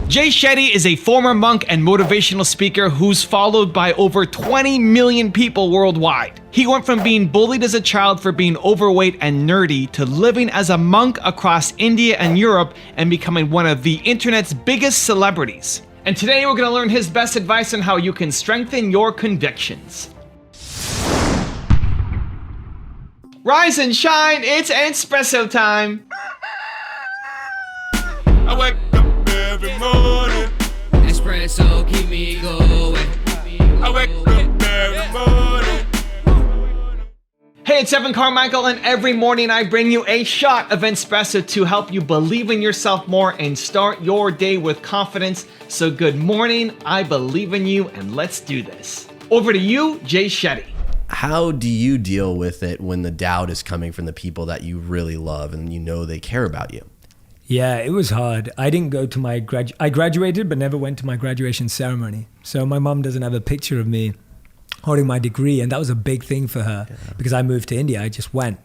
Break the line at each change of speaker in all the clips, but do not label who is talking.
Jay Shetty is a former monk and motivational speaker who's followed by over 20 million people worldwide. He went from being bullied as a child for being overweight and nerdy to living as a monk across India and Europe and becoming one of the internet's biggest celebrities. And today we're going to learn his best advice on how you can strengthen your convictions. Rise and shine, it's Entspresso time.
I wake up every morning.
Espresso keep me going.
I wake up every morning.
Hey, it's Carmichael, and every morning I bring you a shot of Entspresso to help you believe in yourself more and start your day with confidence. So good morning, I believe in you, and let's do this. Over to you, Jay Shetty.
How do you deal with it when the doubt is coming from the people that you really love and you know they care about you?
Yeah, it was hard. I didn't go to my I graduated, but never went to my graduation ceremony. So my mom doesn't have a picture of me holding my degree, and that was a big thing for her because I moved to India. I just went.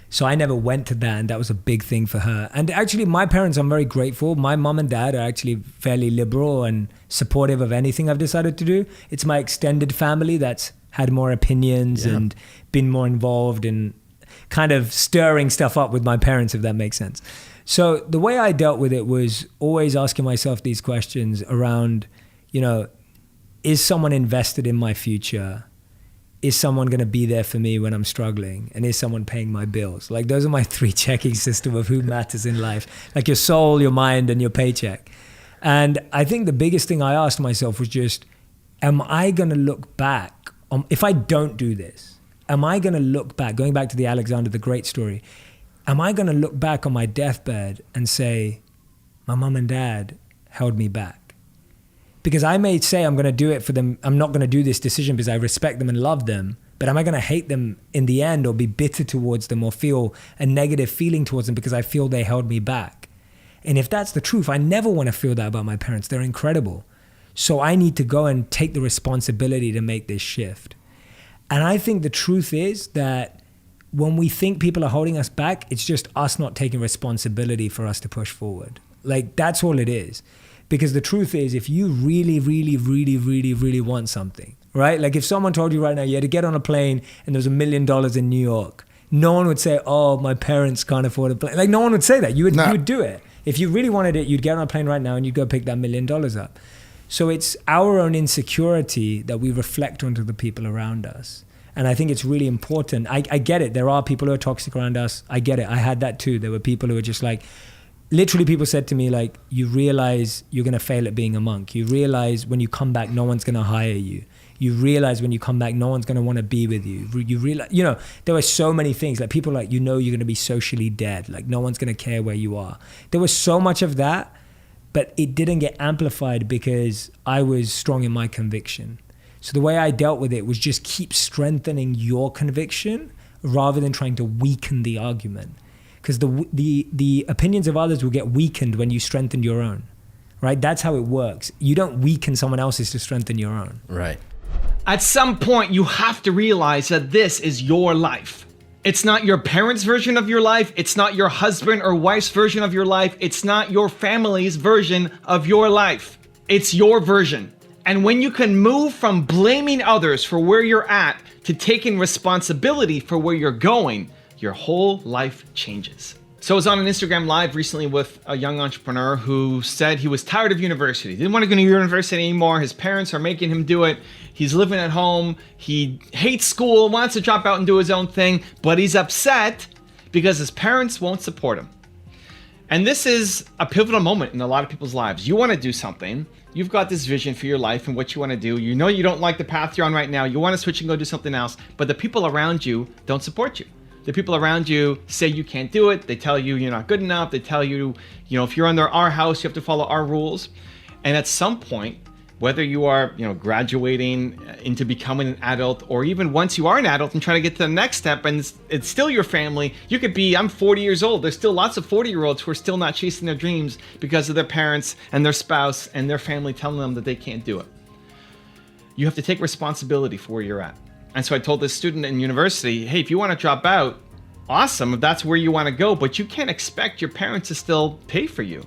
So I never went to that, and that was a big thing for her. And actually, my parents, I'm very grateful. My mom and dad are actually fairly liberal and supportive of anything I've decided to do. It's my extended family that's had more opinions and been more involved in kind of stirring stuff up with my parents, if that makes sense. So the way I dealt with it was always asking myself these questions around, is someone invested in my future? Is someone going to be there for me when I'm struggling? And is someone paying my bills? Like, those are my three checking system of who matters in life, like your soul, your mind, and your paycheck. And I think the biggest thing I asked myself was just, am I going to look back if I don't do this? Am I going to look back, going back to the Alexander the Great story, am I going to look back on my deathbed and say, my mom and dad held me back? Because I may say I'm going to do it for them. I'm not going to do this decision because I respect them and love them. But am I going to hate them in the end or be bitter towards them or feel a negative feeling towards them because I feel they held me back? And if that's the truth, I never want to feel that about my parents. They're incredible. So I need to go and take the responsibility to make this shift. And I think the truth is that when we think people are holding us back, it's just us not taking responsibility for us to push forward. Like, that's all it is. Because the truth is, if you really, really, really, really, really want something, right? Like, if someone told you right now you had to get on a plane and there was $1 million in New York, no one would say, oh, my parents can't afford a plane. Like, no one would say that. You would do it. If you really wanted it, you'd get on a plane right now and you'd go pick that $1 million up. So it's our own insecurity that we reflect onto the people around us. And I think it's really important. I get it. There are people who are toxic around us. I get it. I had that too. There were people who were just like, literally people said to me, like, you realize you're going to fail at being a monk. You realize when you come back, no one's going to hire you. You realize when you come back, no one's going to want to be with you. You realize, there were so many things. Like, people like, you're going to be socially dead. Like, no one's going to care where you are. There was so much of that, but it didn't get amplified because I was strong in my conviction. So the way I dealt with it was just keep strengthening your conviction rather than trying to weaken the argument. Because the opinions of others will get weakened when you strengthen your own, right? That's how it works. You don't weaken someone else's to strengthen your own.
Right.
At some point, you have to realize that this is your life. It's not your parents' version of your life. It's not your husband or wife's version of your life. It's not your family's version of your life. It's your version. And when you can move from blaming others for where you're at to taking responsibility for where you're going, your whole life changes. So I was on an Instagram Live recently with a young entrepreneur who said he was tired of university. He didn't want to go to university anymore. His parents are making him do it. He's living at home. He hates school, wants to drop out and do his own thing, but he's upset because his parents won't support him. And this is a pivotal moment in a lot of people's lives. You want to do something. You've got this vision for your life and what you want to do. You know you don't like the path you're on right now. You want to switch and go do something else, but the people around you don't support you. The people around you say you can't do it. They tell you you're not good enough. They tell you, if you're under our house, you have to follow our rules. And at some point, whether you are, graduating into becoming an adult, or even once you are an adult and trying to get to the next step and it's still your family, you could be, I'm 40 years old. There's still lots of 40-year-olds who are still not chasing their dreams because of their parents and their spouse and their family telling them that they can't do it. You have to take responsibility for where you're at. And so I told this student in university, hey, if you want to drop out, awesome, if that's where you want to go, but you can't expect your parents to still pay for you.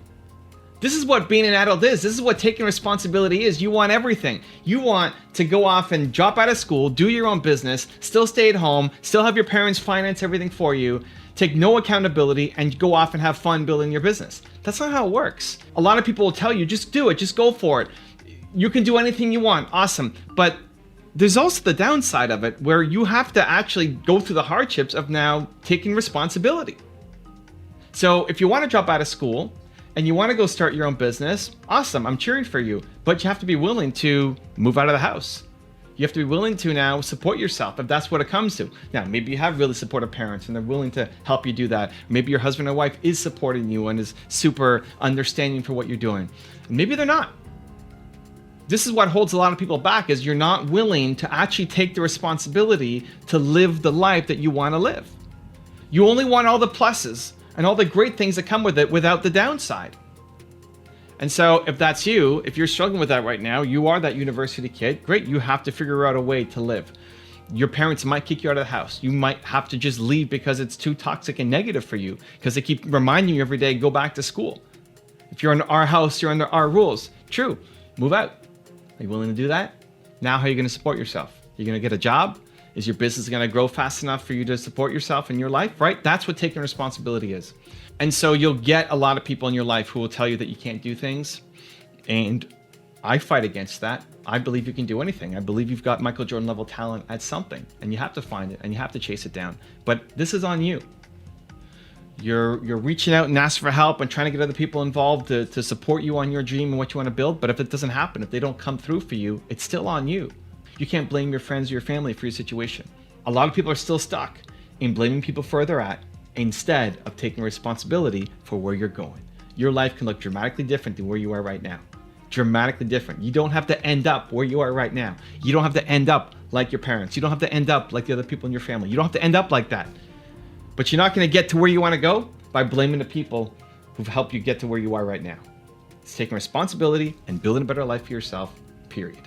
This is what being an adult is. This is what taking responsibility is. You want everything. You want to go off and drop out of school, do your own business, still stay at home, still have your parents finance everything for you, take no accountability, and go off and have fun building your business. That's not how it works. A lot of people will tell you, just do it, just go for it. You can do anything you want, awesome. But there's also the downside of it where you have to actually go through the hardships of now taking responsibility. So if you want to drop out of school and you want to go start your own business, awesome, I'm cheering for you. But you have to be willing to move out of the house. You have to be willing to now support yourself if that's what it comes to. Now, maybe you have really supportive parents and they're willing to help you do that. Maybe your husband or wife is supporting you and is super understanding for what you're doing. Maybe they're not. This is what holds a lot of people back, is you're not willing to actually take the responsibility to live the life that you want to live. You only want all the pluses and all the great things that come with it without the downside. And so if that's you, if you're struggling with that right now, you are that university kid, great, you have to figure out a way to live. Your parents might kick you out of the house. You might have to just leave because it's too toxic and negative for you, because they keep reminding you every day, go back to school. If you're in our house, you're under our rules. True, move out. Are you willing to do that? Now, how are you going to support yourself? You're going to get a job? Is your business going to grow fast enough for you to support yourself in your life, right? That's what taking responsibility is. And so you'll get a lot of people in your life who will tell you that you can't do things. And I fight against that. I believe you can do anything. I believe you've got Michael Jordan level talent at something, and you have to find it and you have to chase it down. But this is on you. You're reaching out and asking for help and trying to get other people involved to support you on your dream and what you want to build. But if it doesn't happen, if they don't come through for you, it's still on you. You can't blame your friends or your family for your situation. A lot of people are still stuck in blaming people for where they're at instead of taking responsibility for where you're going. Your life can look dramatically different than where you are right now. Dramatically different. You don't have to end up where you are right now. You don't have to end up like your parents. You don't have to end up like the other people in your family. You don't have to end up like that. But you're not going to get to where you want to go by blaming the people who've helped you get to where you are right now. It's taking responsibility and building a better life for yourself, period.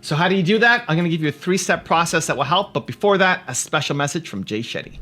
So how do you do that? I'm going to give you a 3-step process that will help. But before that, a special message from Jay Shetty.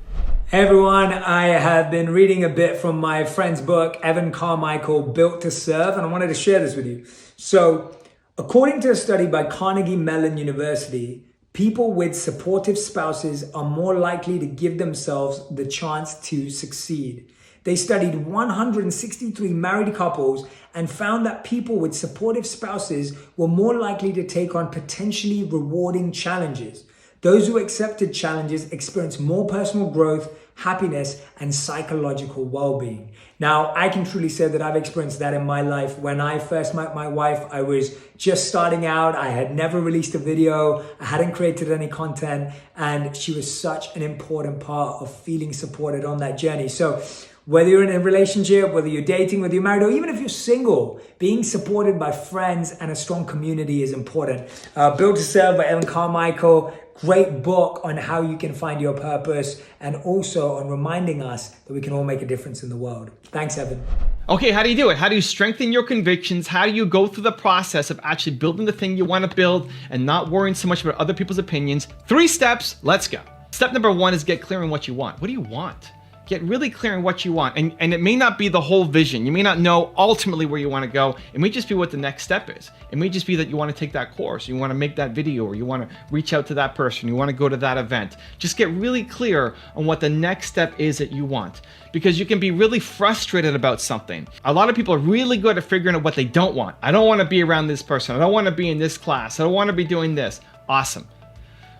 Hey everyone, I have been reading a bit from my friend's book, Evan Carmichael, Built to Serve, and I wanted to share this with you. So, according to a study by Carnegie Mellon University, people with supportive spouses are more likely to give themselves the chance to succeed. They studied 163 married couples and found that people with supportive spouses were more likely to take on potentially rewarding challenges. Those who accepted challenges experienced more personal growth, happiness, and psychological well-being. Now, I can truly say that I've experienced that in my life. When I first met my wife, I was just starting out. I had never released a video. I hadn't created any content, and she was such an important part of feeling supported on that journey. So whether you're in a relationship, whether you're dating, whether you're married, or even if you're single, being supported by friends and a strong community is important. Built to Serve by Evan Carmichael. Great book on how you can find your purpose and also on reminding us that we can all make a difference in the world. Thanks, Evan.
Okay, how do you do it? How do you strengthen your convictions? How do you go through the process of actually building the thing you want to build and not worrying so much about other people's opinions? 3 steps, let's go. Step number 1 is get clear on what you want. What do you want? Get really clear on what you want. And it may not be the whole vision. You may not know ultimately where you want to go. It may just be what the next step is. It may just be that you want to take that course, you want to make that video, or you want to reach out to that person, you want to go to that event. Just get really clear on what the next step is that you want, because you can be really frustrated about something. A lot of people are really good at figuring out what they don't want. I don't want to be around this person. I don't want to be in this class. I don't want to be doing this. Awesome.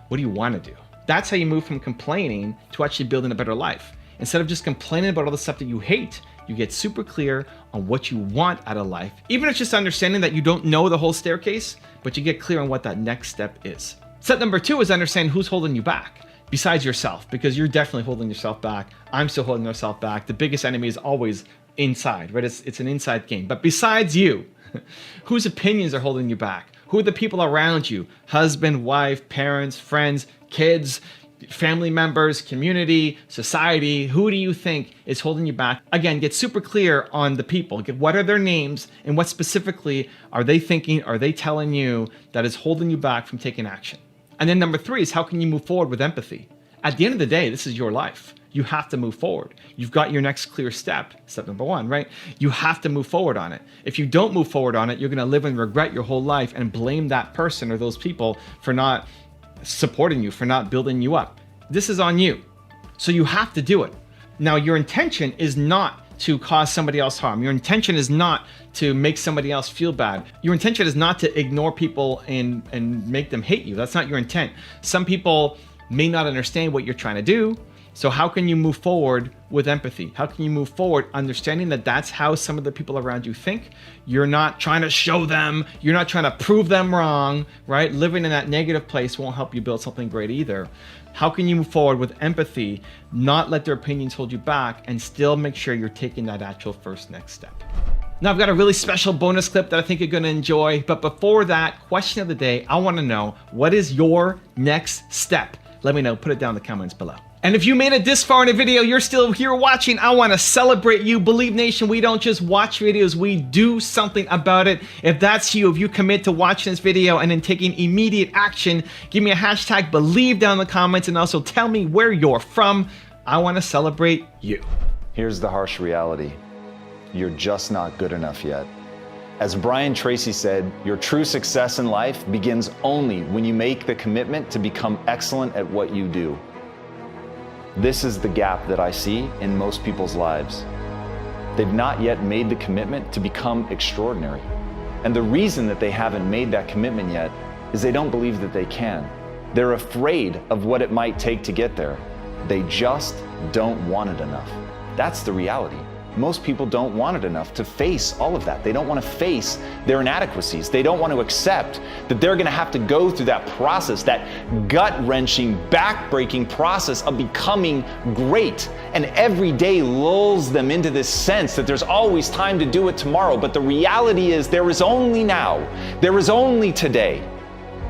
What do you want to do? That's how you move from complaining to actually building a better life. Instead of just complaining about all the stuff that you hate, you get super clear on what you want out of life. Even if it's just understanding that you don't know the whole staircase, but you get clear on what that next step is. Step number 2 is understand who's holding you back besides yourself, because you're definitely holding yourself back. I'm still holding myself back. The biggest enemy is always inside, right? It's an inside game. But besides you, whose opinions are holding you back? Who are the people around you? Husband, wife, parents, friends, kids, family members, community, society. Who do you think is holding you back? Again, get super clear on the people. Get what are their names and what specifically are they thinking, are they telling you that is holding you back from taking action? And then number 3 is how can you move forward with empathy? At the end of the day, this is your life. you have to move forward. You've got your next clear step number 1, right? You have to move forward on it. If you don't move forward on it, you're gonna live in regret your whole life and blame that person or those people for not supporting you, for not building you up. This is on you. So you have to do it. Now, your intention is not to cause somebody else harm. Your intention is not to make somebody else feel bad. Your intention is not to ignore people and make them hate you. That's not your intent. Some people may not understand what you're trying to do. So how can you move forward with empathy? How can you move forward understanding that that's how some of the people around you think? You're not trying to show them, you're not trying to prove them wrong, right? Living in that negative place won't help you build something great either. How can you move forward with empathy, not let their opinions hold you back, and still make sure you're taking that actual first next step? Now, I've got a really special bonus clip that I think you're gonna enjoy, but before that, question of the day, I wanna know, what is your next step? Let me know, put it down in the comments below. And if you made it this far in the video, you're still here watching, I wanna celebrate you. Believe Nation, we don't just watch videos, we do something about it. If that's you, if you commit to watching this video and then taking immediate action, give me a hashtag Believe down in the comments and also tell me where you're from. I wanna celebrate you.
Here's the harsh reality. You're just not good enough yet. As Brian Tracy said, your true success in life begins only when you make the commitment to become excellent at what you do. This is the gap that I see in most people's lives. They've not yet made the commitment to become extraordinary. And the reason that they haven't made that commitment yet is they don't believe that they can. They're afraid of what it might take to get there. They just don't want it enough. That's the reality. Most people don't want it enough to face all of that. They don't want to face their inadequacies. They don't want to accept that they're going to have to go through that process, that gut-wrenching, back-breaking process of becoming great. And every day lulls them into this sense that there's always time to do it tomorrow. But the reality is there is only now. There is only today.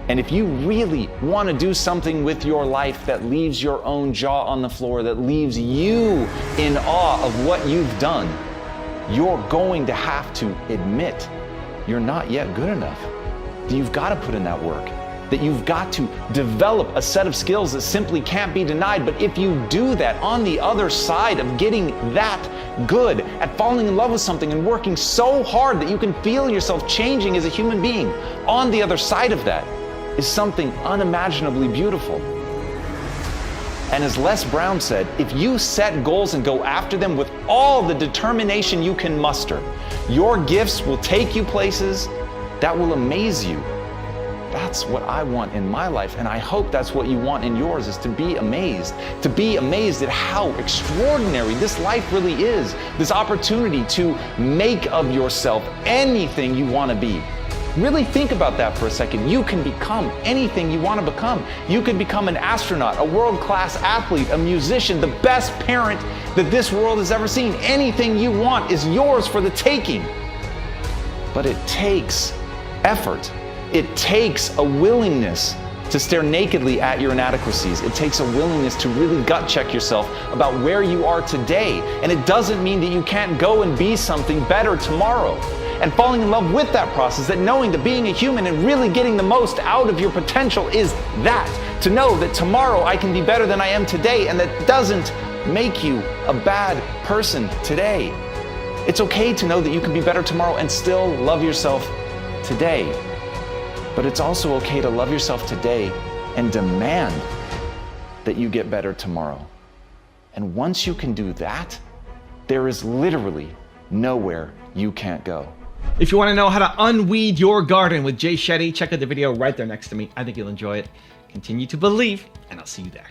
And if you really want to do something with your life that leaves your own jaw on the floor, that leaves you in awe of what you've done, you're going to have to admit you're not yet good enough. That you've got to put in that work. That you've got to develop a set of skills that simply can't be denied. But if you do that, on the other side of getting that good at falling in love with something and working so hard that you can feel yourself changing as a human being, on the other side of that is something unimaginably beautiful. And as Les Brown said, if you set goals and go after them with all the determination you can muster, your gifts will take you places that will amaze you. That's what I want in my life, and I hope that's what you want in yours, is to be amazed at how extraordinary this life really is, this opportunity to make of yourself anything you want to be. Really think about that for a second. You can become anything you want to become. You could become an astronaut, a world-class athlete, a musician, the best parent that this world has ever seen. Anything you want is yours for the taking. But it takes effort. It takes a willingness to stare nakedly at your inadequacies. It takes a willingness to really gut check yourself about where you are today. And it doesn't mean that you can't go and be something better tomorrow. And falling in love with that process, that knowing that being a human and really getting the most out of your potential is that. To know that tomorrow I can be better than I am today, and that doesn't make you a bad person today. It's okay to know that you can be better tomorrow and still love yourself today. But it's also okay to love yourself today and demand that you get better tomorrow. And once you can do that, there is literally nowhere you can't go.
If you want to know how to unweed your garden with Jay Shetty, check out the video right there next to me. I think you'll enjoy it. Continue to believe, and I'll see you there.